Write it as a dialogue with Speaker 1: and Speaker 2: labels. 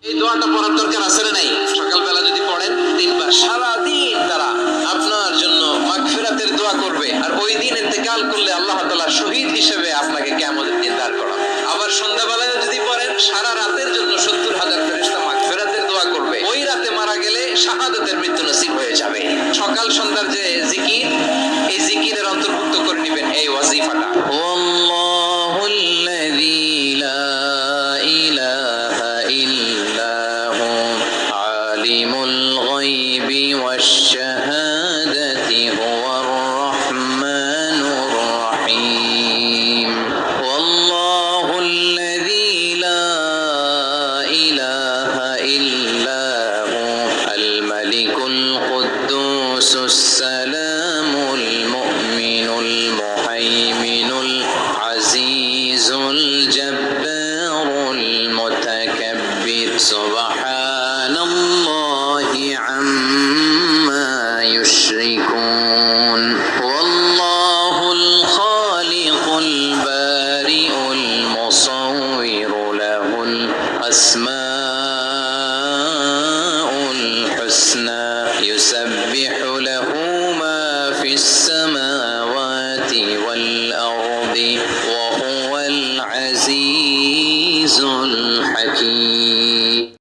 Speaker 1: এই দোয়াটা পড়ার দরকার আছে না নাই? সকালবেলা যদি পড়েন 3 বার, সারাদিন তারা আপনার জন্য মাগফিরাতের দোয়া করবে। আর ওই দিন ইন্তেকাল করলে আল্লাহ তাআলা শহীদ হিসেবে আপনাকে কিয়ামতের দিন দাঁড় করাবে। আবার সন্ধ্যাবেলায় যদি পড়েন, সারা রাতের জন্য 70,000 ফেরেশতা মাগফিরাতের দোয়া করবে। ওই রাতে মারা গেলে শাহাদাতের মৃত্যু নসিব হয়ে যাবে। সকাল সন্ধ্যার যে জিকির, এই জিকিরের অন্তর্ভুক্ত করে নেবেন এই ওয়াজিফাটা। আল্লাহুল্লাযী লা ইলাহা ইল্লা হু আলিমুল গায়বি ওয়াশ শাহাদাতি হুয়ার রাহমানুর রাহিম। ওয়াল্লাহুল্লাযী লা ইলাহা ইল্লা হু আল মালিকুল কুদ্দুসুস সালামুল মুমিনুল মুহাইমিনুল আজিজুল জব্বারুল মুতাকাব্বির সুবহানাল্লাহি আম্মা ইউশরিকুন। ওয়াল্লাহুল খালিকুল বারিউল মুসাউবিরু লাহুল আসমাউল হুসনা ইউসাব্বিহু লাহু মা ফিস সামাওয়াতি ওয়াল আরদি ওয়া হুয়াল আজিজুল হাকীম।